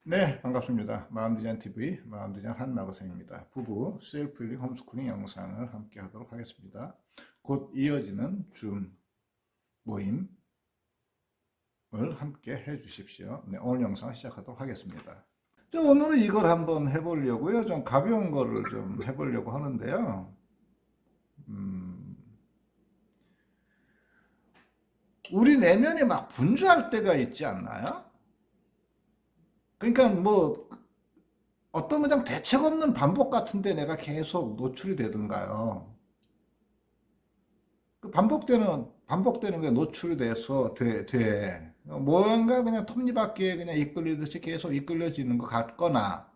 네, 반갑습니다. 마음디자인TV 마음디자인 한마고생입니다. 부부 셀프 힐링 홈스쿨링 영상을 함께 하도록 하겠습니다. 곧 이어지는 줌 모임을 함께 해 주십시오. 네, 오늘 영상 시작하도록 하겠습니다. 오늘은 이걸 한번 해보려고요. 좀 가벼운 거를 좀 해보려고 하는데요. 우리 내면에 막 분주할 때가 있지 않나요? 그러니까 뭐 어떤 그냥 대책 없는 반복 같은데 내가 계속 노출이 되던가요. 그 반복되는 게 노출이 돼. 뭔가 그냥 톱니바퀴에 그냥 이끌리듯이 계속 이끌려지는 것 같거나,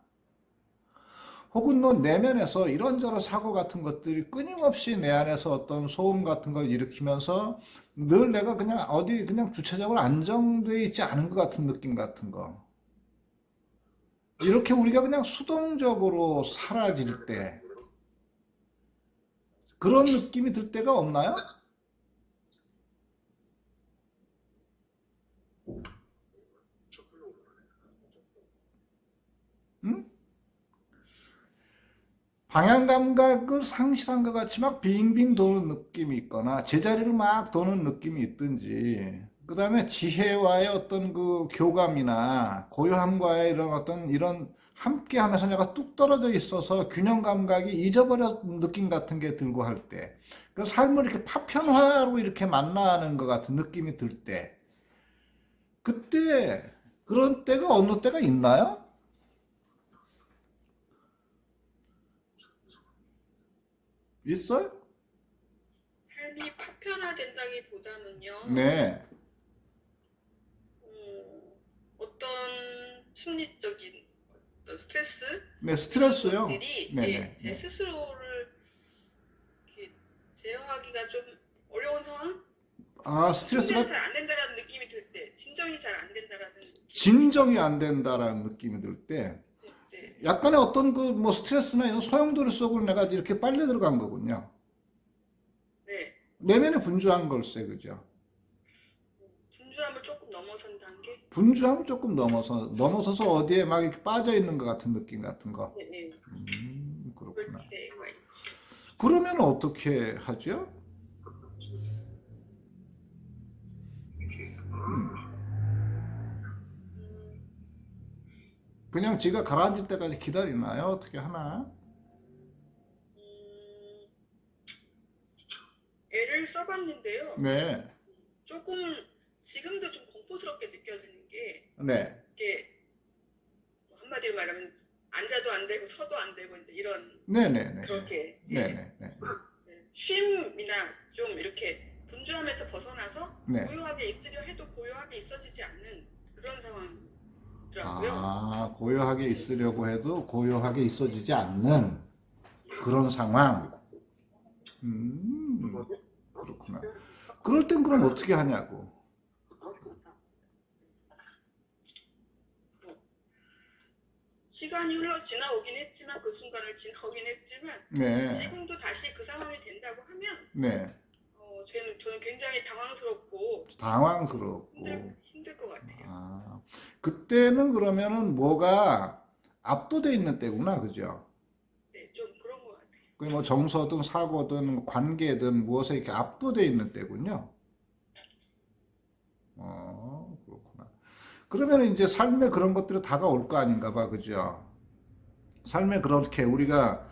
혹은 너 내면에서 이런저런 사고 같은 것들이 끊임없이 내 안에서 어떤 소음 같은 걸 일으키면서 늘 내가 그냥 어디 그냥 주체적으로 안정되어 있지 않은 것 같은 느낌 같은 거. 이렇게 우리가 그냥 수동적으로 사라질 때, 그런 느낌이 들 때가 없나요? 응? 방향 감각을 상실한 것 같이 막 빙빙 도는 느낌이 있거나 제자리를 막 도는 느낌이 있든지, 그 다음에 지혜와의 어떤 그 교감이나 고요함과의 이런 어떤 이런 함께 하면서 내가 뚝 떨어져 있어서 균형 감각이 잊어버린 느낌 같은 게 들고 할 때, 그 삶을 이렇게 파편화로 이렇게 만나는 것 같은 느낌이 들 때, 그때 그런 때가 어느 때가 있나요? 있어요? 삶이 파편화된다기보다는요, 네. 어떤 심리적인 어떤 스트레스 네, 이런 스트레스요. 것들이 네네. 제 네. 스스로를 이렇게 제어하기가 좀 어려운 상황? 아, 통제가 스트레스가 잘 안 된다라는 느낌이 들 때, 진정이 잘 안 된다라는 느낌이 들 진정이 때, 안 된다라는 느낌이 들 때, 네, 네, 약간의 어떤 그 뭐 스트레스나 이런 소용돌이 속으로 내가 이렇게 빨려 들어간 거군요. 네. 내면에 분주한 걸세, 그죠? 분주함을 조금 넘어선 단계? 분주함 조금 넘어서서 어디에 막 이렇게 빠져 있는 것 같은 느낌 같은 거. 네, 네. 그럴 그렇구나. 때가 있죠. 그러면 어떻게 하죠? 음, 그냥 지가 가라앉을 때까지 기다리나요? 어떻게 하나? 음, 애를 써봤는데요. 네, 조금 지금도 좀 공포스럽게 느껴지는 게 네, 이게 뭐 한마디로 말하면 앉아도 안 되고 서도 안 되고 이제 이런 네, 네, 네, 네, 그렇게 네, 네, 네, 쉼이나 좀 이렇게 분주함에서 벗어나서 네. 고요하게 있으려 해도 고요하게 있어지지 않는 그런 상황이더라고요. 아, 고요하게 네, 있으려고 해도 고요하게 있어지지 않는 예. 그런 상황. 그렇구나. 그럴 땐 그럼 어떻게 하냐고. 뭐 시간이 흘러 지나오긴 했지만 그 순간을 지나오긴 했지만 네, 지금도 다시 그 상황이 된다고 하면 네. 저는 굉장히 당황스럽고 당황스럽고. 힘들 것 같아요. 아, 그때는 그러면은 뭐가 압도돼 있는 때구나, 그죠? 네, 좀 그런 것 같아요. 그 뭐 정서든 사고든 관계든 무엇에 이렇게 압도돼 있는 때군요. 그렇구나. 그러면 이제 삶에 그런 것들이 다가올 거 아닌가 봐, 그죠? 삶에 그렇게 우리가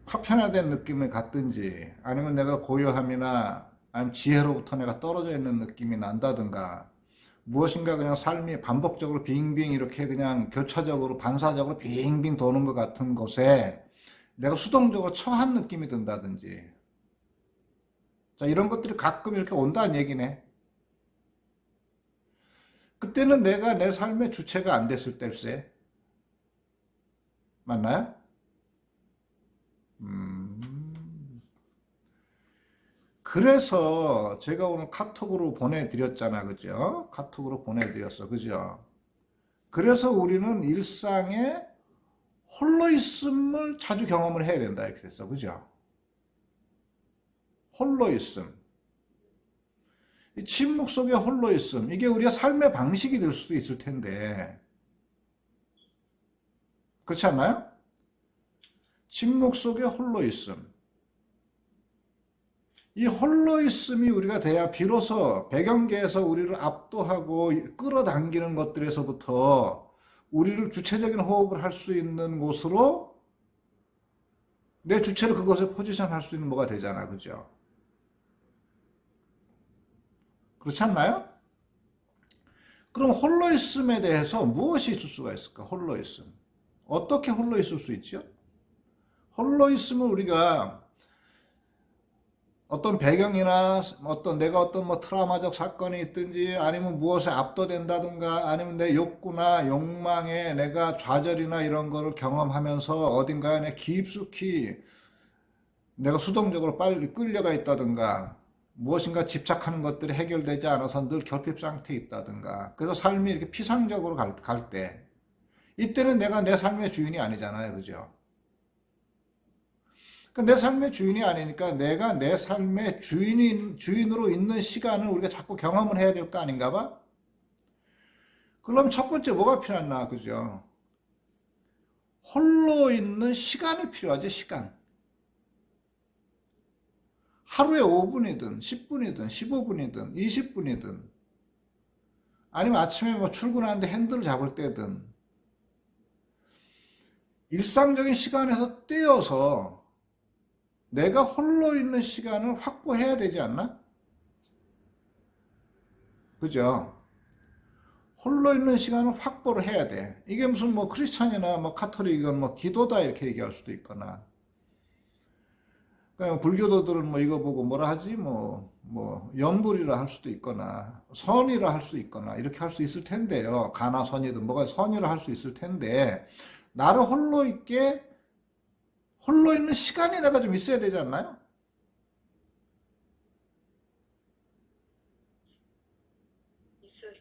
파편화된 느낌을 갖든지 아니면 내가 고요함이나 아니면 지혜로부터 내가 떨어져 있는 느낌이 난다든가 무엇인가 그냥 삶이 반복적으로 빙빙 이렇게 그냥 교차적으로 반사적으로 빙빙 도는 것 같은 곳에 내가 수동적으로 처한 느낌이 든다든지 자 이런 것들이 가끔 이렇게 온다는 얘기네. 그때는 내가 내 삶의 주체가 안 됐을 때일세. 맞나요? 그래서 제가 오늘 카톡으로 보내드렸잖아, 그죠? 카톡으로 보내드렸어, 그죠? 그래서 우리는 일상에 홀로 있음을 자주 경험을 해야 된다, 이렇게 됐어, 그죠? 홀로 있음. 이 침묵 속에 홀로 있음. 이게 우리가 삶의 방식이 될 수도 있을 텐데, 그렇지 않나요? 침묵 속에 홀로 있음. 이 홀로 있음이 우리가 돼야 비로소 배경계에서 우리를 압도하고 끌어당기는 것들에서부터 우리를 주체적인 호흡을 할 수 있는 곳으로 내 주체를 그것에 포지션할 수 있는 뭐가 되잖아. 그죠? 그렇지 않나요? 그럼 홀로 있음에 대해서 무엇이 있을 수가 있을까? 홀로 있음. 어떻게 홀로 있을 수 있죠? 홀로 있음을 우리가 어떤 배경이나 내가 어떤 뭐 트라우마적 사건이 있든지 아니면 무엇에 압도된다든가 아니면 내 욕구나 욕망에 내가 좌절이나 이런 거를 경험하면서 어딘가에 내 깊숙이 내가 수동적으로 빨리 끌려가 있다든가 무엇인가 집착하는 것들이 해결되지 않아서 늘 결핍 상태에 있다든가 그래서 삶이 이렇게 피상적으로 갈 때 이때는 내가 내 삶의 주인이 아니잖아요. 그죠? 내 삶의 주인이 아니니까 내가 내 삶의 주인으로 있는 시간을 우리가 자꾸 경험을 해야 될 거 아닌가 봐? 그럼 첫 번째 뭐가 필요하나, 그죠? 홀로 있는 시간이 필요하지, 시간. 하루에 5분이든, 10분이든, 15분이든, 20분이든, 아니면 아침에 뭐 출근하는데 핸들을 잡을 때든, 일상적인 시간에서 떼어서 내가 홀로 있는 시간을 확보해야 되지 않나? 그죠? 홀로 있는 시간을 확보를 해야 돼. 이게 무슨 뭐 크리스찬이나 뭐 카톨릭은 뭐 기도다 이렇게 얘기할 수도 있거나. 그냥 불교도들은 뭐 이거 보고 뭐라 하지? 뭐 염불이라 할 수도 있거나, 선이라 할 수 있거나, 이렇게 할 수 있을 텐데요. 가나 선이든 뭐가 선이라 할 수 있을 텐데, 나를 홀로 있는 시간이 내가 좀 있어야 되지 않나요? 있어요.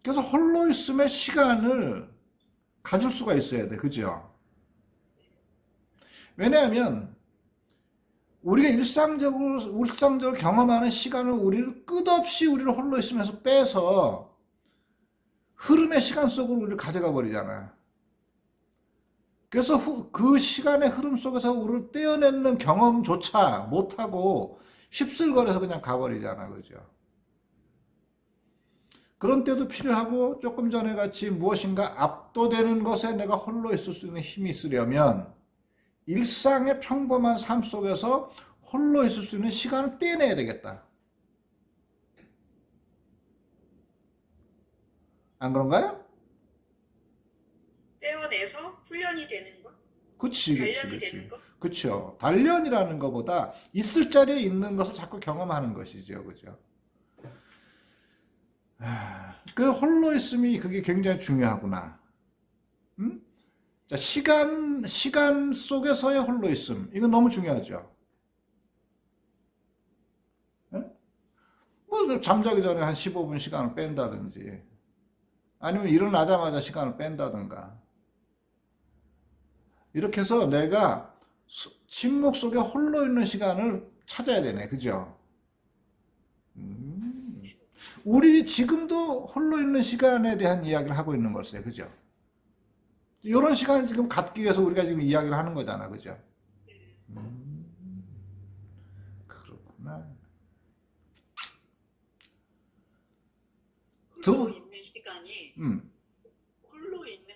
그래서 홀로 있음의 시간을 가질 수가 있어야 돼. 그죠? 왜냐하면 우리가 일상적으로 경험하는 시간을 우리를 끝없이 우리를 홀로 있으면서 빼서 흐름의 시간 속으로 우리를 가져가 버리잖아요. 그래서 그 시간의 흐름 속에서 우리를 떼어내는 경험조차 못하고 휩쓸거려서 그냥 가버리잖아. 그죠? 그런 때도 필요하고 조금 전에 같이 무엇인가 압도되는 것에 내가 홀로 있을 수 있는 힘이 있으려면 일상의 평범한 삶 속에서 홀로 있을 수 있는 시간을 떼내야 되겠다. 안 그런가요? 떼어내서 훈련이 되는 거? 그치. 단련이 되는 거? 그쵸. 단련이라는 것보다 있을 자리에 있는 것을 자꾸 경험하는 것이죠. 그죠? 그 홀로 있음이 그게 굉장히 중요하구나. 자, 시간 속에서의 홀로 있음. 이건 너무 중요하죠. 예? 뭐, 잠자기 전에 한 15분 시간을 뺀다든지, 아니면 일어나자마자 시간을 뺀다든가. 이렇게 해서 내가 침묵 속에 홀로 있는 시간을 찾아야 되네. 그죠? 우리 지금도 홀로 있는 시간에 대한 이야기를 하고 있는 걸세. 그죠? 이런 시간을 지금 갖기 위해서 우리가 지금 이야기를 하는 거잖아. 그죠? 그렇구나. 홀로 있는 시간이 음, 홀로 있는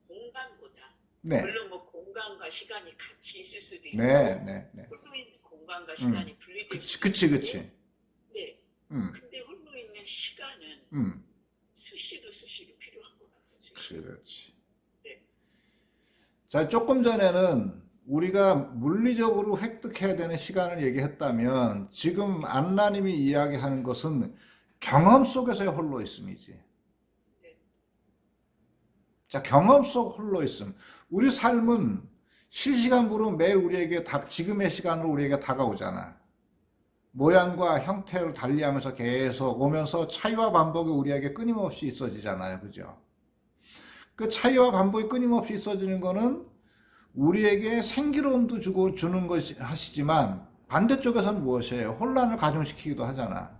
공간보다 네. 물론 뭐 공간과 시간이 같이 있을 수도 있고 네. 홀로 있는 공간과 시간이 분리될 수도 그치. 있는데 네. 음, 근데 홀로 있는 시간은 수시로 필요한 것 같아요. 수시로. 그렇지. 네. 자, 조금 전에는 우리가 물리적으로 획득해야 되는 시간을 얘기했다면 지금 안나님이 이야기하는 것은 경험 속에서의 홀로 있음이지. 자, 경험 속 홀로 있음. 우리 삶은 실시간으로 매일 우리에게 지금의 시간으로 우리에게 다가오잖아. 모양과 형태를 달리하면서 계속 오면서 차이와 반복이 우리에게 끊임없이 있어지잖아요. 그죠? 그 차이와 반복이 끊임없이 있어지는 거는 우리에게 생기로움도 주는 것이 하시지만 반대쪽에서는 무엇이에요? 혼란을 가중시키기도 하잖아.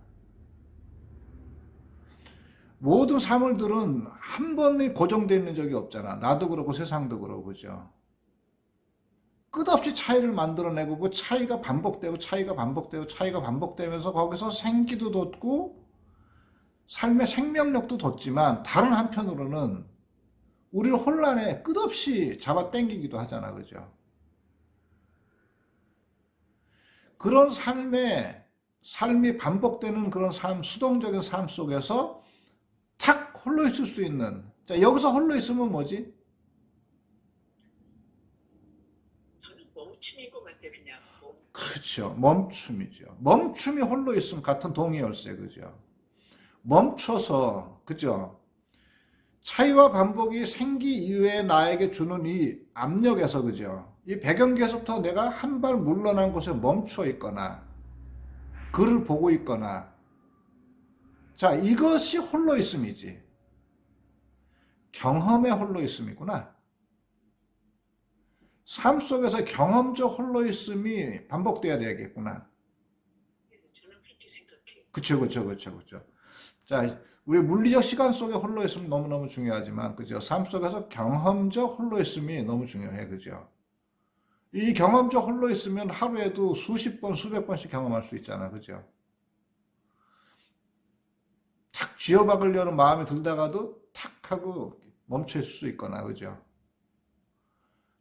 모든 사물들은 한 번에 고정되어 있는 적이 없잖아. 나도 그렇고 세상도 그렇고, 그죠? 끝없이 차이를 만들어내고 그 차이가 반복되고 차이가 반복되고 차이가 반복되면서 거기서 생기도 돋고 삶의 생명력도 돋지만 다른 한편으로는 우리를 혼란에 끝없이 잡아당기기도 하잖아. 그죠? 그런 삶이 반복되는 그런 삶, 수동적인 삶 속에서 탁 홀로 있을 수 있는. 자, 여기서 홀로 있으면 뭐지? 저는 멈춤인 것 같아요. 그냥 그렇죠. 멈춤이죠. 멈춤이 홀로 있으면 같은 동의 열쇠, 그죠? 멈춰서, 그죠? 차이와 반복이 생기 이후에 나에게 주는 이 압력에서, 그죠? 이 배경계에서부터 내가 한 발 물러난 곳에 멈춰 있거나, 글을 보고 있거나, 자, 이것이 홀로 있음이지. 경험의 홀로 있음이구나. 삶 속에서 경험적 홀로 있음이 반복돼야 되겠구나. 저는 그렇게 생각해요. 그쵸. 자, 우리 물리적 시간 속에 홀로 있으면 너무너무 중요하지만, 그죠? 삶 속에서 경험적 홀로 있음이 너무 중요해, 그죠? 이 경험적 홀로 있으면 하루에도 수십 번, 수백 번씩 경험할 수 있잖아, 그죠? 탁 쥐어박으려는 마음이 들다가도 탁 하고 멈춰 있을 수 있거나, 그죠?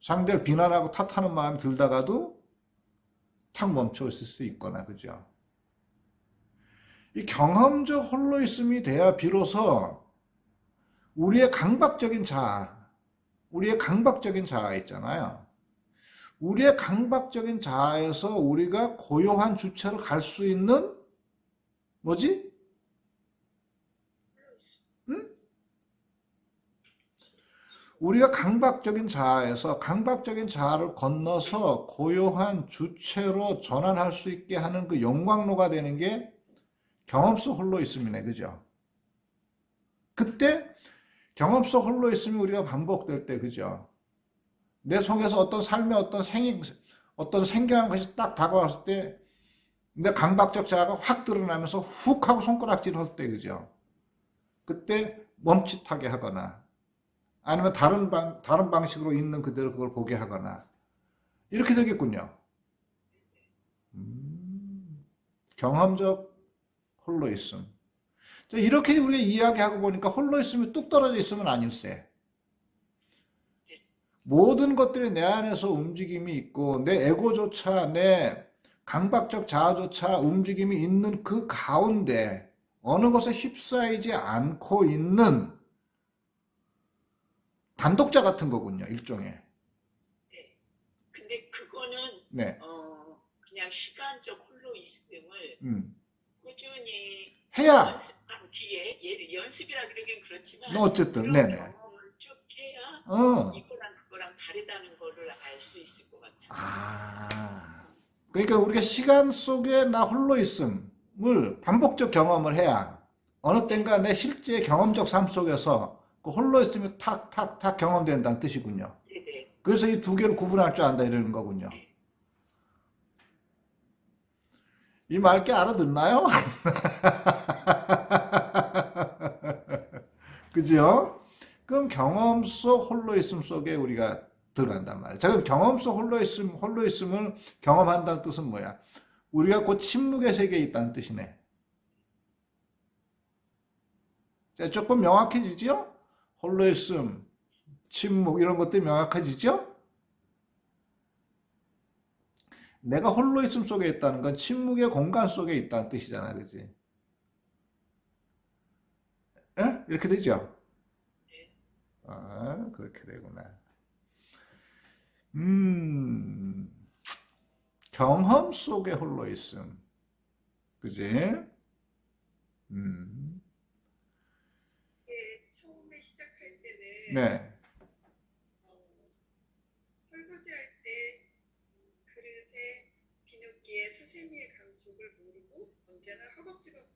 상대를 비난하고 탓하는 마음이 들다가도 탁 멈춰 있을 수 있거나, 그죠? 이 경험적 홀로 있음이 돼야 비로소 우리의 강박적인 자아 있잖아요. 우리의 강박적인 자아에서 우리가 고요한 주체로 갈 수 있는 뭐지? 응? 우리가 강박적인 자아를 건너서 고요한 주체로 전환할 수 있게 하는 그 영광로가 되는 게 경험 속 홀로 있음이네, 그죠? 그때 경험 속 홀로 있음이 우리가 반복될 때, 그죠? 내 속에서 어떤 삶의 어떤 생경한 것이 딱 다가왔을 때, 내 강박적 자아가 확 드러나면서 훅 하고 손가락질을 할 때, 그죠? 그때 멈칫하게 하거나, 아니면 다른 방식으로 있는 그대로 그걸 보게 하거나, 이렇게 되겠군요. 경험적 홀로 있음. 이렇게 우리가 이야기하고 보니까 홀로 있으면 뚝 떨어져 있으면 아닐세. 모든 것들이 내 안에서 움직임이 있고 내 에고조차 내 강박적 자아조차 움직임이 있는 그 가운데 어느 것에 휩싸이지 않고 있는 단독자 같은 거군요. 일종의. 네. 근데 그거는 네. 그냥 시간적 홀로 있음을 꾸준히 해야. 연습한 뒤에 연습이라 그러긴 그렇지만 어쨌든 그런 네네. 경험을 쭉 해야 이거랑 그거랑 다르다는 거를 알 수 있을 것 같아요. 그러니까 우리가 시간 속에 나 홀로 있음을 반복적 경험을 해야 어느 땐가 내 실제 경험적 삶 속에서 그 홀로 있음이 탁탁탁 경험된다는 뜻이군요. 네네. 그래서 이 두 개를 구분할 줄 안다 이러는 거군요. 네. 이 말 꽤 알아듣나요? 그죠? 그럼 경험 속 홀로 있음 속에 우리가 들어간단 말이에요. 자, 그럼 경험 속 홀로 있음을 경험한다는 뜻은 뭐야? 우리가 곧 침묵의 세계에 있다는 뜻이네. 자, 조금 명확해지죠? 홀로 있음, 침묵 이런 것들이 명확해지죠? 내가 홀로 있음 속에 있다는 건 침묵의 공간 속에 있다는 뜻이잖아, 그지? 에? 이렇게 되죠? 그렇게 되구나. 경험 속에 홀로 있음. 그지? 처음에 시작할 때는 네. 설거지할 때 그릇에 비눗기에 수세미의 감촉을 모르고 언제나 허겁지겁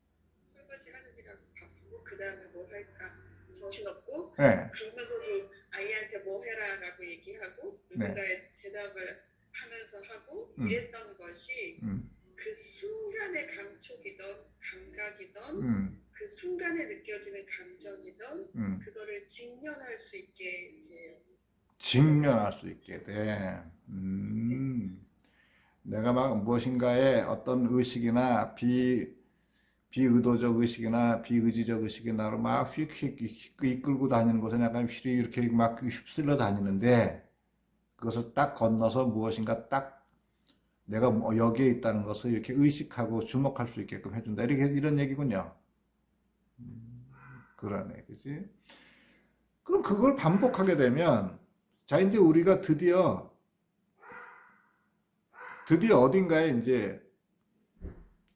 설거지하느니라고 바쁘고 그 다음에 뭘 할까 정신없고 네. 그러면서도 아이한테 뭐 해라라고 얘기하고 누군가의 대답을 하면서 하고 이랬던 것이 그 순간의 감촉이던 감각이던 그 순간에 느껴지는 감정 그거를 직면할 수 있게 돼요. 직면할 수 있게 돼. 내가 막 무엇인가에 어떤 의식이나 비의도적 의식이나 비의지적 의식이 나를 막 휙휙 이끌고 다니는 것은 약간 휘리 이렇게 막 휩쓸려 다니는데, 그것을 딱 건너서 무엇인가 딱 내가 뭐 여기에 있다는 것을 이렇게 의식하고 주목할 수 있게끔 해준다. 이런 얘기군요. 그러네, 그지? 그럼 그걸 반복하게 되면, 자, 이제 우리가 드디어 어딘가에 이제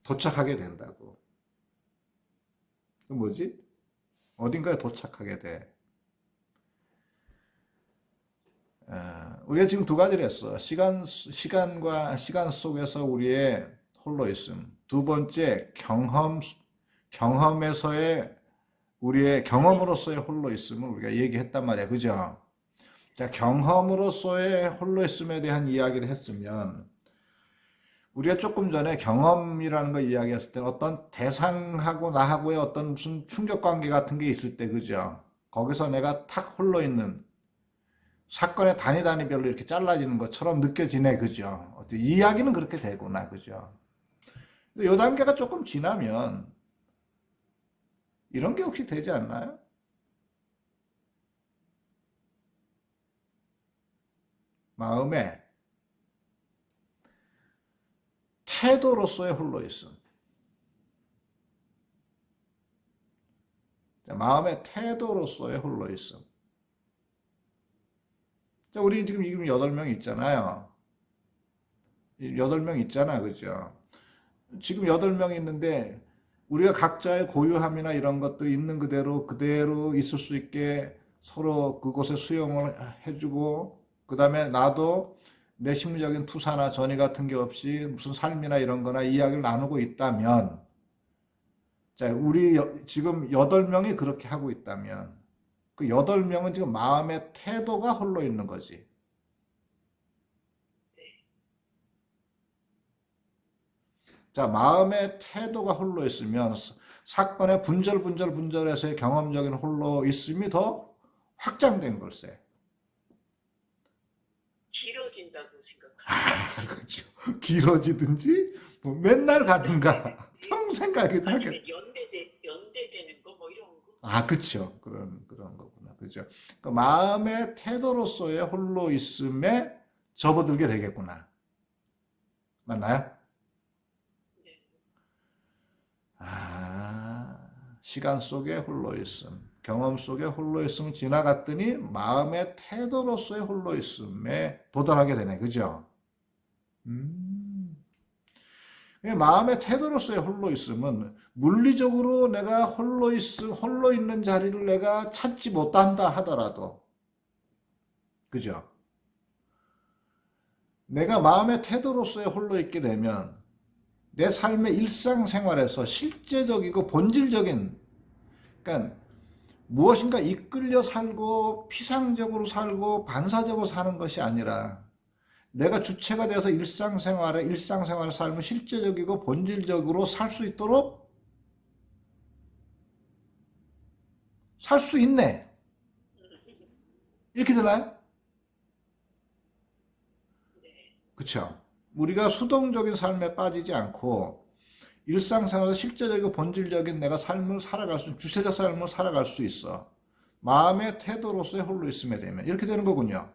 도착하게 된다고. 그 뭐지? 어딘가에 도착하게 돼. 우리가 지금 두 가지를 했어. 시간 속에서 우리의 홀로 있음. 두 번째, 경험에서의 우리의 경험으로서의 홀로 있음을 우리가 얘기했단 말이야. 그죠? 자, 경험으로서의 홀로 있음에 대한 이야기를 했으면, 우리가 조금 전에 경험이라는 거 이야기했을 때 어떤 대상하고 나하고의 어떤 무슨 충격 관계 같은 게 있을 때, 그죠? 거기서 내가 탁 홀로 있는 사건의 단위별로 이렇게 잘라지는 것처럼 느껴지네, 그죠? 이야기는 그렇게 되구나, 그죠? 근데 이 단계가 조금 지나면 이런 게 혹시 되지 않나요? 마음에 태도로서의 홀로 있음. 마음의 태도로서의 홀로 있음. 자, 우리 지금 8명 있잖아요. 8명 있잖아, 그죠? 지금 8명 있는데, 우리가 각자의 고유함이나 이런 것들이 있는 그대로 있을 수 있게 서로 그곳에 수용을 해주고, 그 다음에 나도 내 심리적인 투사나 전이 같은 게 없이 무슨 삶이나 이런 거나 이야기를 나누고 있다면, 자, 우리 지금 8명이 그렇게 하고 있다면, 그 8명은 지금 마음의 태도가 홀로 있는 거지. 자, 마음의 태도가 홀로 있으면 사건의 분절해서의 경험적인 홀로 있음이 더 확장된 걸세. 길어진다고 생각합니다. 그렇죠. 길어지든지 뭐 맨날 가든가 평생 가기도 하겠. 연대되는 거 뭐 이런 거. 그렇죠. 그런 거구나. 그죠. 그러니까 마음의 태도로서의 홀로 있음에 접어들게 되겠구나. 맞나요? 네. 시간 속에 홀로 있음, 경험 속에 홀로 있음 지나갔더니 마음의 태도로서의 홀로 있음에 도달하게 되네. 그죠? 마음의 태도로서의 홀로 있음은 물리적으로 내가 홀로 있는 자리를 내가 찾지 못한다 하더라도, 그죠? 내가 마음의 태도로서의 홀로 있게 되면 내 삶의 일상생활에서 실제적이고 본질적인, 그러니까 무엇인가 이끌려 살고 피상적으로 살고 반사적으로 사는 것이 아니라 내가 주체가 되어서 일상생활의 삶을 실제적이고 본질적으로 살 수 있도록 살 수 있네. 이렇게 되나요? 그렇죠. 우리가 수동적인 삶에 빠지지 않고 일상생활에서 실제적이고 본질적인 내가 삶을 살아갈 수, 주체적 삶을 살아갈 수 있어. 마음의 태도로서의 홀로 있음에 되면 이렇게 되는 거군요.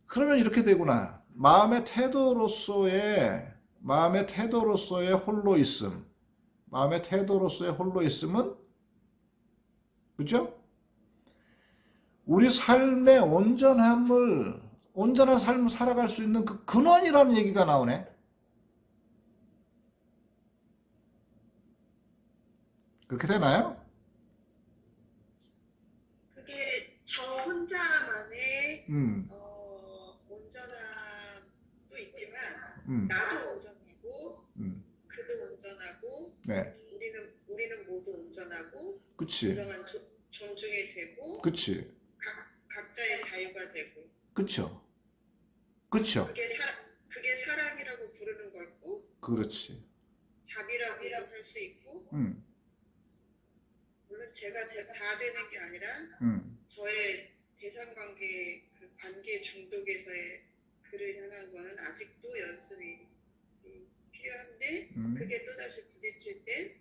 그러면 이렇게 되구나. 마음의 태도로서의 홀로 있음. 마음의 태도로서의 홀로 있음은, 그죠? 우리 삶의 온전한 삶을 살아갈 수 있는 그 근원이라는 얘기가 나오네. 그렇게 되나요? 그게 저 혼자만의 온전함도 있지만 나도 온전하고 그도 온전하고 네. 우리는 모두 온전하고 그치. 온전한 존중이 되고 그치. 각자의 자유가 되고 그쵸. 그게 사랑이라고 부르는 거고 그렇지. 답이라고 할 수 있고, 물론 제가 다 되는 게 아니라 저의 대상관계, 그 관계 중독에서의 그를 향한 거는 아직도 연습이 필요한데, 그게 또다시 부딪힐 때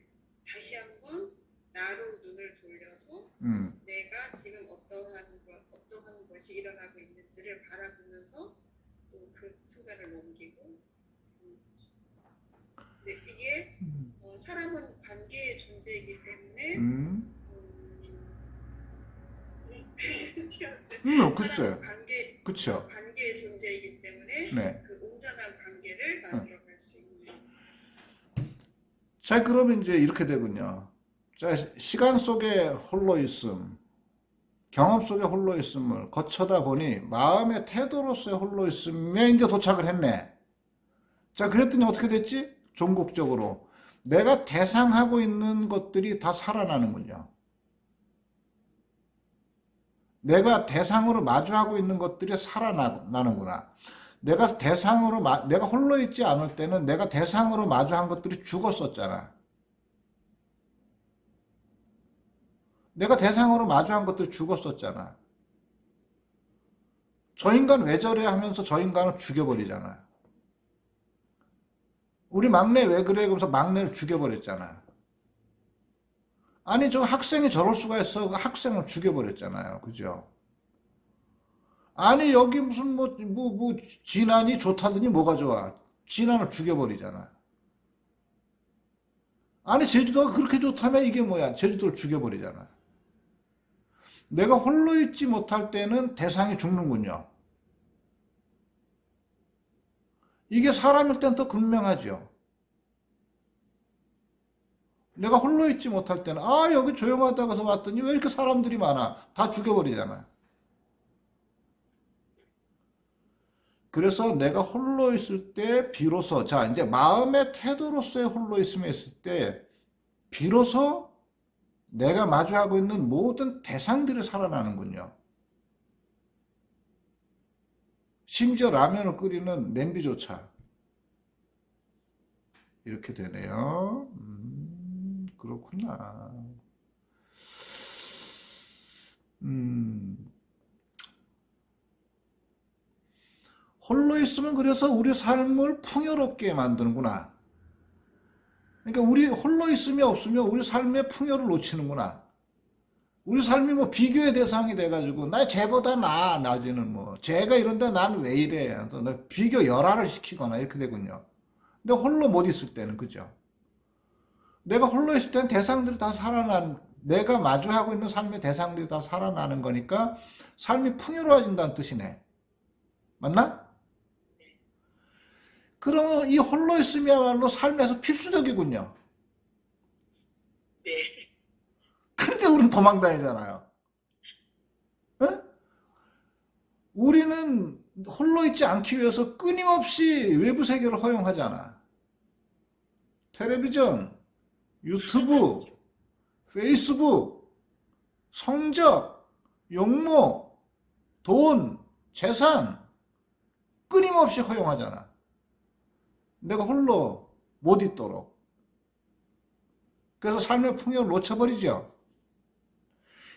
다시 한번 나로 눈을 돌려서 내가 지금 어떠한 것이 일어나고 있는지를 바라보면서 또 그 순간을 넘기고. 근데 이게 사람은 관계의 존재이기 때문에 글쎄. 그쵸. 관계의 존재이기 때문에 네. 그 온전한 관계를 만들어갈 수 있는. 자, 그러면 이제 이렇게 되군요. 자, 시간 속에 홀로 있음, 경험 속에 홀로 있음을 거쳐다 보니 마음의 태도로서의 홀로 있음에 이제 도착을 했네. 자, 그랬더니 어떻게 됐지? 종국적으로 내가 대상하고 있는 것들이 다 살아나는군요. 내가 대상으로 마주하고 있는 것들이 살아나는구나. 내가 홀로 있지 않을 때는 내가 대상으로 마주한 것들이 죽었었잖아. 내가 대상으로 마주한 것들이 죽었었잖아. 저 인간 왜 저래 하면서 저 인간을 죽여버리잖아. 우리 막내 왜 그래? 그러면서 막내를 죽여버렸잖아. 아니, 저 학생이 저럴 수가 있어. 그 학생을 죽여버렸잖아요. 그죠? 아니, 여기 무슨 진안이 좋다더니 뭐가 좋아? 진안을 죽여버리잖아. 아니, 제주도가 그렇게 좋다면 이게 뭐야? 제주도를 죽여버리잖아. 내가 홀로 있지 못할 때는 대상이 죽는군요. 이게 사람일 땐 더 극명하죠. 내가 홀로 있지 못할 때는 여기 조용하다고 해서 왔더니 왜 이렇게 사람들이 많아? 다 죽여버리잖아. 그래서 내가 홀로 있을 때 비로소, 자, 이제 마음의 태도로서의 홀로 있음에 있을 때 비로소 내가 마주하고 있는 모든 대상들이 살아나는군요. 심지어 라면을 끓이는 냄비조차 이렇게 되네요. 그렇구나. 홀로 있으면 그래서 우리 삶을 풍요롭게 만드는구나. 그러니까 우리 홀로 있으면 없으면 우리 삶의 풍요를 놓치는구나. 우리 삶이 뭐 비교의 대상이 돼가지고 나 쟤보다 나지는 쟤가 이런데 난 왜 이래? 비교 열화를 시키거나 이렇게 되군요. 근데 홀로 못 있을 때는 그죠? 내가 홀로 있을 때는 대상들이 다 내가 마주하고 있는 삶의 대상들이 다 살아나는 거니까 삶이 풍요로워진다는 뜻이네. 맞나? 그러면 이 홀로 있음이야말로 삶에서 필수적이군요. 네. 근데 우리는 도망다니잖아요. 에? 우리는 홀로 있지 않기 위해서 끊임없이 외부 세계를 허용하잖아. 텔레비전, 유튜브, 페이스북, 성적, 용모, 돈, 재산 끊임없이 허용하잖아. 내가 홀로 못 있도록. 그래서 삶의 풍요를 놓쳐버리죠.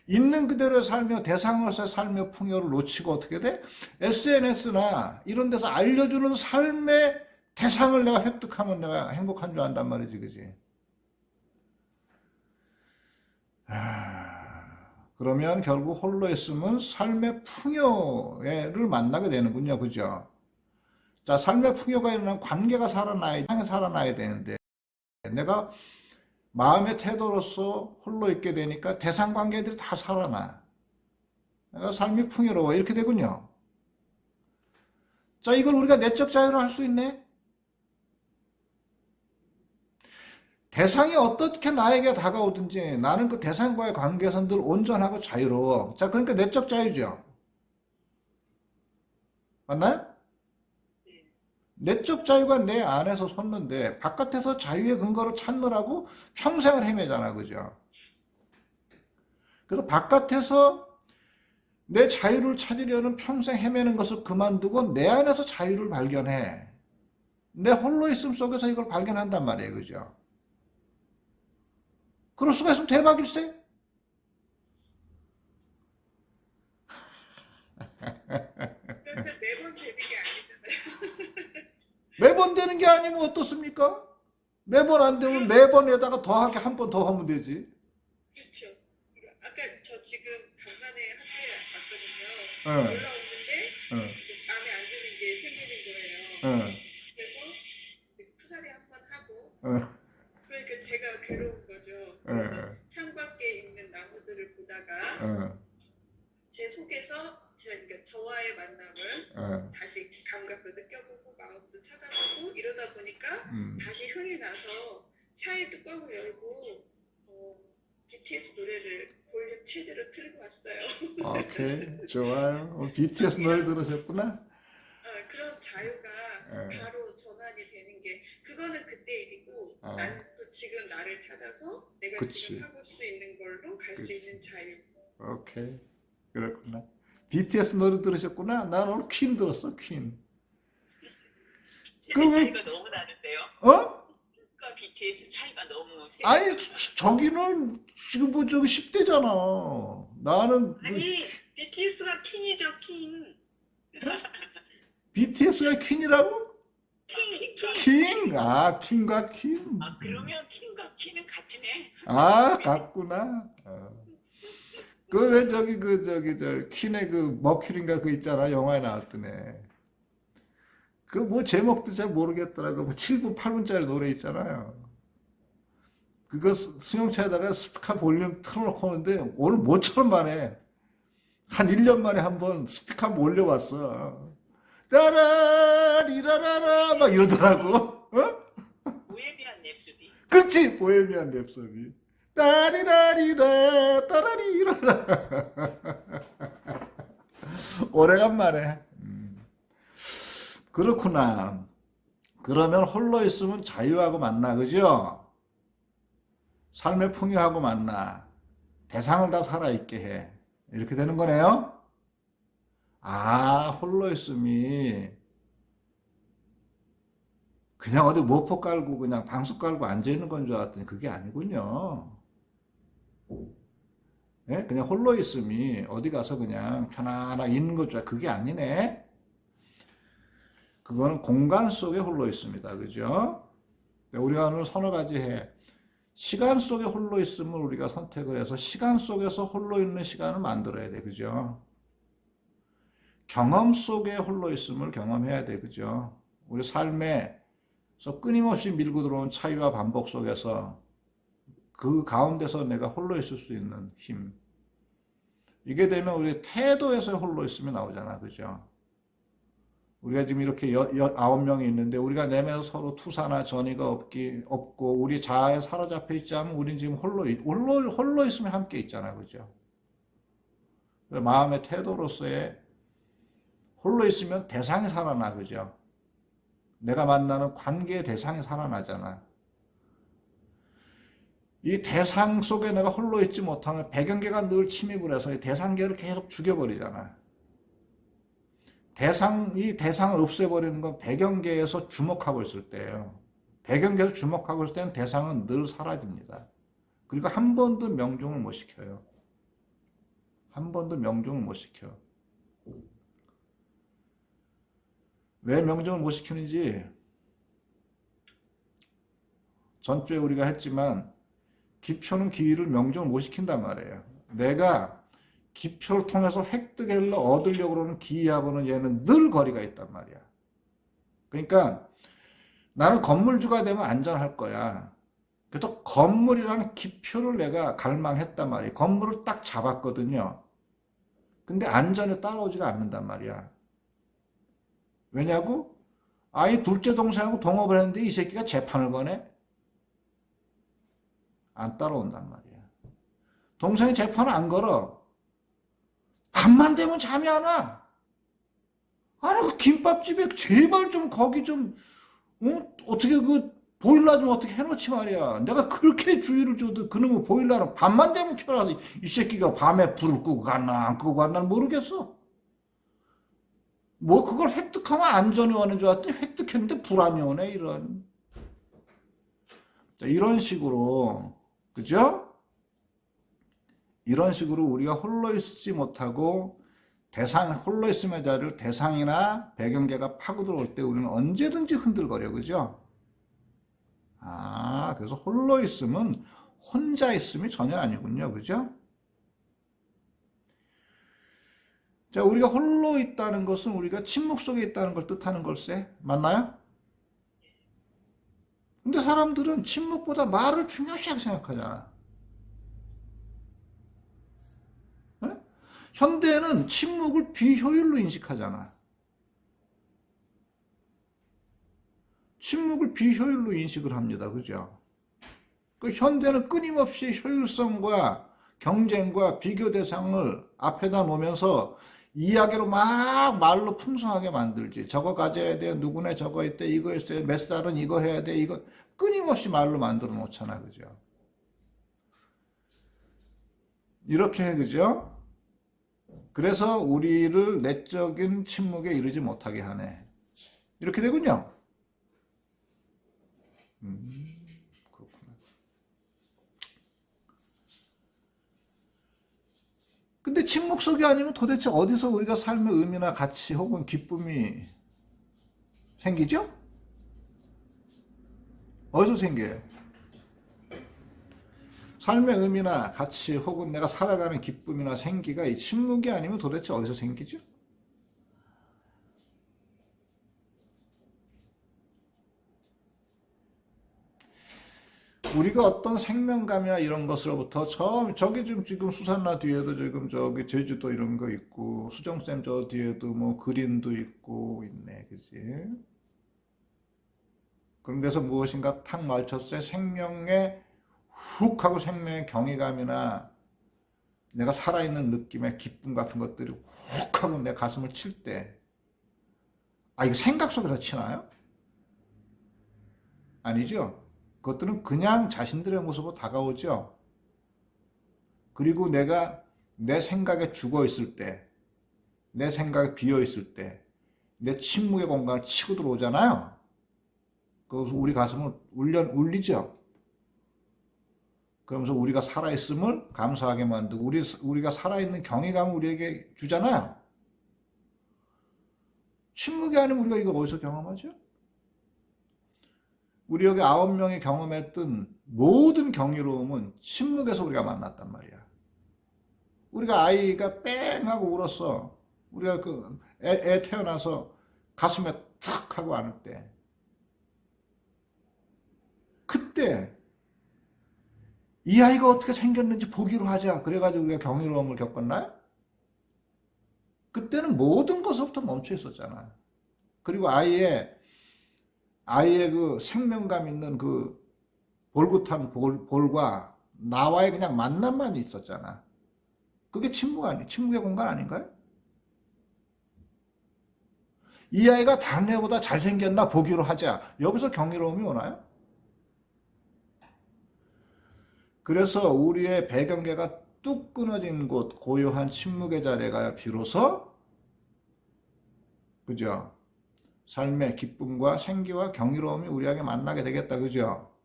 있는 그대로의 삶의 대상으로서의 삶의 풍요를 놓치고 어떻게 돼? SNS나 이런 데서 알려주는 삶의 대상을 내가 획득하면 내가 행복한 줄 안단 말이지, 그지? 그러면 결국 홀로 있으면 삶의 풍요를 만나게 되는군요, 그죠? 자, 삶의 풍요가 일어나면 관계가 살아나야 되는데, 내가 마음의 태도로서 홀로 있게 되니까 대상 관계들이 다 살아나. 내가 삶이 풍요로워. 이렇게 되군요. 자, 이걸 우리가 내적 자유로 할 수 있네? 대상이 어떻게 나에게 다가오든지 나는 그 대상과의 관계에서 늘 온전하고 자유로워. 자, 그러니까 내적 자유죠. 맞나요? 내적 자유가 내 안에서 섰는데 바깥에서 자유의 근거를 찾느라고 평생을 헤매잖아, 그죠? 그래서 바깥에서 내 자유를 찾으려는 평생 헤매는 것을 그만두고 내 안에서 자유를 발견해. 내 홀로 있음 속에서 이걸 발견한단 말이에요, 그죠? 그럴 수가 있으면 대박일세. 그런데 매번 되는 게 아니잖아요. 매번 되는 게 아니면 어떻습니까? 매번 안 되면 매번에다가 더하게 한 번 더 하면 되지. 그렇죠. 아까 저 지금 간만에 학교에 왔거든요. 응. 올라오는데 응. 마음에 안 드는 게 생기는 거예요. 응. 그래서 푸사리 한 번 하고 응. 그러니까 제가 괴로운 거죠. 그래서 창밖에 있는 나무들을 보다가 응. 제 속에서 그러니까 저와의 만남을 응. 다시 감각도 느껴보고 마음도 찾아보고 이러다 보니까 다시 흥이 나서 차의 뚜껑을 열고 BTS 노래를 볼륨 최대로 틀고 왔어요. 오케이, 좋아요. BTS 노래 들으셨구나? 그런 자유가 바로 전환이 되는 게 그거는 그때 일이고 나는 또 지금 나를 찾아서 내가 그치. 지금 하고 수 있는 걸로 갈 수 있는 자유. 오케이, 그렇구나. BTS 노래 들으셨구나? 난 오늘 퀸 들었어, 퀸. 세대 차이가 너무 나는데요. 어? 과 BTS 차이가 너무 세요. 아니, 저기는 지금 뭐 저기 10대잖아. 나는 아니 BTS가 킹이죠 킹. BTS가 퀸이라고? 킹? 아, 킹과 퀸. 아, 그러면 킹과 퀸은 같으네. 아, 같구나. 그 왜 저기 저 퀸의 그 머큐리인가 그 있잖아. 영화에 나왔던 애. 그 뭐 제목도 잘 모르겠더라고. 뭐 7분, 8분짜리 노래 있잖아요. 그거 승용차에다가 스피커 볼륨 틀어놓고 오는데 오늘 모처럼 만에 한 1년 만에 한번 스피커 한번 올려봤어. 따라리라라라 막 이러더라고. 어? 보헤미안 랩소디. 그렇지, 보헤미안 랩소디. 따리라리라 따라리라라. 오래간만에. 그렇구나. 그러면 홀로 있으면 자유하고 만나, 그죠? 삶의 풍요하고 만나. 대상을 다 살아있게 해. 이렇게 되는 거네요. 아, 홀로 있음이 그냥 어디 모포 깔고 그냥 방석 깔고 앉아있는 건 줄 알았더니 그게 아니군요. 예? 그냥 홀로 있음이 어디 가서 그냥 편안하게 있는 것 줄 그게 아니네. 그거는 공간 속에 홀로 있습니다. 그죠? 우리가 오늘 서너 가지 해. 시간 속에 홀로 있음을 우리가 선택을 해서 시간 속에서 홀로 있는 시간을 만들어야 돼. 그죠? 경험 속에 홀로 있음을 경험해야 돼. 그죠? 우리 삶에서 끊임없이 밀고 들어온 차이와 반복 속에서 그 가운데서 내가 홀로 있을 수 있는 힘. 이게 되면 우리 태도에서 홀로 있음이 나오잖아. 그죠? 우리가 지금 이렇게 9명이 있는데 우리가 내면서 서로 투사나 전의가 없고 우리 자아에 사로잡혀 있지 않으면 우리는 지금 홀로 있으면 함께 있잖아. 그죠? 마음의 태도로서의 홀로 있으면 대상이 살아나. 그죠? 내가 만나는 관계의 대상이 살아나잖아. 이 대상 속에 내가 홀로 있지 못하면 배경계가 늘 침입을 해서 이 대상계를 계속 죽여버리잖아. 이 대상을 없애버리는 건 배경계에서 주목하고 있을 때예요. 배경계에서 주목하고 있을 때는 대상은 늘 사라집니다. 그리고 한 번도 명종을 못 시켜요. 한 번도 명종을 못 시켜. 왜 명종을 못 시키는지 전주에 우리가 했지만 기표는 기의를 명종을 못 시킨단 말이에요. 내가 기표를 통해서 획득을 얻으려고 하는 기의하고는 얘는 늘 거리가 있단 말이야. 그러니까 나는 건물주가 되면 안전할 거야. 그래서 건물이라는 기표를 내가 갈망했단 말이야. 건물을 딱 잡았거든요. 근데 안전에 따라오지가 않는단 말이야. 왜냐고? 아이 둘째 동생하고 동업을 했는데 이 새끼가 재판을 거네? 안 따라온단 말이야. 동생이 재판을 안 걸어. 밤만 되면 잠이 안 와. 아니, 그 김밥집에 제발 좀 거기 좀, 어떻게 그 보일러 좀 어떻게 해놓지 말이야. 내가 그렇게 주의를 줘도 그놈의 보일러는 밤만 되면 켜놔서 이 새끼가 밤에 불을 끄고 갔나 안 끄고 갔나는 모르겠어. 뭐 그걸 획득하면 안전이 오는 줄 알았더니 획득했는데 불안이 오네. 이런 식으로. 그죠? 이런 식으로 우리가 홀로 있지 못하고 홀로 있음의 자리를 대상이나 배경계가 파고 들어올 때 우리는 언제든지 흔들거려, 그죠? 그래서 홀로 있음은 혼자 있음이 전혀 아니군요, 그죠? 자, 우리가 홀로 있다는 것은 우리가 침묵 속에 있다는 걸 뜻하는 걸세. 맞나요? 근데 사람들은 침묵보다 말을 중요시하게 생각하잖아. 네? 현대는 침묵을 비효율로 인식하잖아. 침묵을 비효율로 인식을 합니다. 그죠? 그 현대는 끊임없이 효율성과 경쟁과 비교 대상을 앞에다 놓으면서 이야기로 막 말로 풍성하게 만들지. 저거 가져야 돼. 누구네 저거 있대. 이거 있어야 돼. 몇 살은 이거 해야 돼. 이거 끊임없이 말로 만들어 놓잖아. 그죠? 이렇게 그죠? 그래서 우리를 내적인 침묵에 이르지 못하게 하네. 이렇게 되군요. 그렇구나. 근데 침묵 속이 아니면 도대체 어디서 우리가 삶의 의미나 가치 혹은 기쁨이 생기죠? 어디서 생겨요? 삶의 의미나 가치 혹은 내가 살아가는 기쁨이나 생기가 이 침묵이 아니면 도대체 어디서 생기죠? 우리가 어떤 생명감이나 이런 것으로부터 저기 지금 수산라 뒤에도 지금 저기 제주도 이런 거 있고 수정쌤 저 뒤에도 뭐 그린도 있고 있네, 그지? 그런 데서 무엇인가 탁 맞췄을 때 생명의 훅 하고 생명의 경외감이나 내가 살아있는 느낌의 기쁨 같은 것들이 훅 하고 내 가슴을 칠 때, 이거 생각 속에서 치나요? 아니죠? 그것들은 그냥 자신들의 모습으로 다가오죠. 그리고 내가 내 생각에 죽어 있을 때, 내 생각에 비어 있을 때, 내 침묵의 공간을 치고 들어오잖아요. 그래서 우리 가슴을 울리죠. 그러면서 우리가 살아있음을 감사하게 만들고, 우리가 살아있는 경외감을 우리에게 주잖아요. 침묵이 아니면 우리가 이걸 어디서 경험하죠? 우리 여기 9명이 경험했던 모든 경이로움은 침묵에서 우리가 만났단 말이야. 우리가 아이가 뺑 하고 울었어. 우리가 애 태어나서 가슴에 탁 하고 안을 때. 그때 이 아이가 어떻게 생겼는지 보기로 하자. 그래가지고 우리가 경이로움을 겪었나요? 그때는 모든 것부터 멈춰 있었잖아. 그리고 아이의 그 생명감 있는 그 볼긋한 볼과 나와의 그냥 만남만 있었잖아. 그게 침묵의 공간 아닌가요? 이 아이가 다른 애보다 잘생겼나 보기로 하자. 여기서 경이로움이 오나요? 그래서 우리의 배경계가 뚝 끊어진 곳, 고요한 침묵의 자리가 비로소, 그죠? 삶의 기쁨과 생기와 경이로움이 우리에게 만나게 되겠다, 그죠?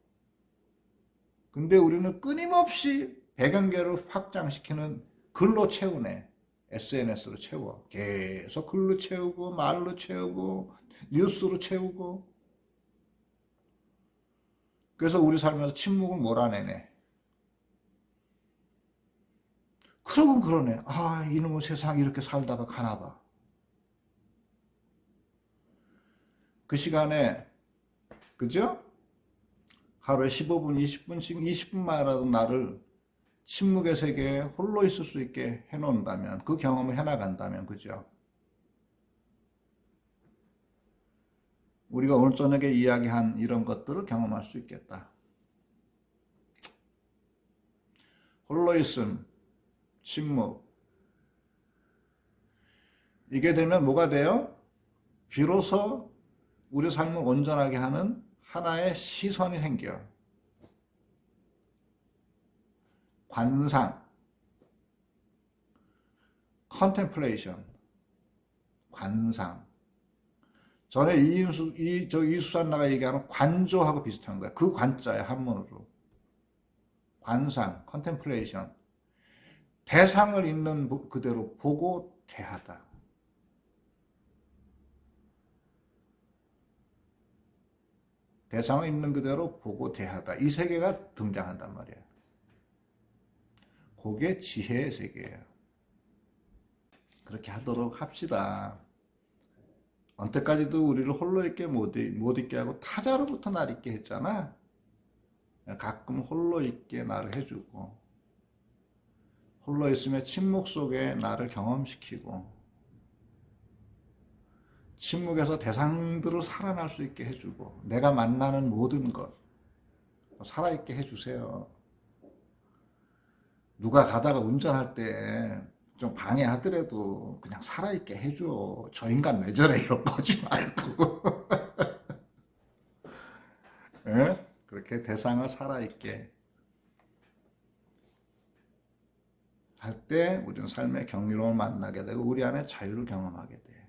근데 우리는 끊임없이 배경계를 확장시키는 글로 채우네. SNS로 채워. 계속 글로 채우고, 말로 채우고, 뉴스로 채우고. 그래서 우리 삶에서 침묵을 몰아내네. 그러고 그러네. 이놈의 세상 이렇게 살다가 가나봐. 그 시간에, 그죠? 하루에 15분, 20분씩, 20분만이라도 나를 침묵의 세계에 홀로 있을 수 있게 해놓는다면, 그 경험을 해나간다면, 그죠? 우리가 오늘 저녁에 이야기한 이런 것들을 경험할 수 있겠다. 홀로 있음, 침묵. 이게 되면 뭐가 돼요? 비로소 우리 삶을 온전하게 하는 하나의 시선이 생겨. 관상, 컨템플레이션, 관상. 전에 이수산나가 얘기하는 관조하고 비슷한 거야. 그 관자야, 한문으로. 관상, 컨템플레이션. 대상을 있는 그대로 보고 대하다. 대상을 있는 그대로 보고 대하다. 이 세계가 등장한단 말이에요. 그게 지혜의 세계예요. 그렇게 하도록 합시다. 언제까지도 우리를 홀로 있게 못 있게 하고 타자로부터 날 있게 했잖아. 가끔 홀로 있게 나를 해주고, 홀로 있으면 침묵 속에 나를 경험시키고, 침묵에서 대상들을 살아날 수 있게 해주고, 내가 만나는 모든 것 살아있게 해주세요. 누가 가다가 운전할 때 좀 방해하더라도 그냥 살아있게 해줘. 저 인간 왜 저래? 이러고 보지 말고. 예? 그렇게 대상을 살아있게 할 때 우리는 삶의 경이로움을 만나게 되고 우리 안에 자유를 경험하게 돼.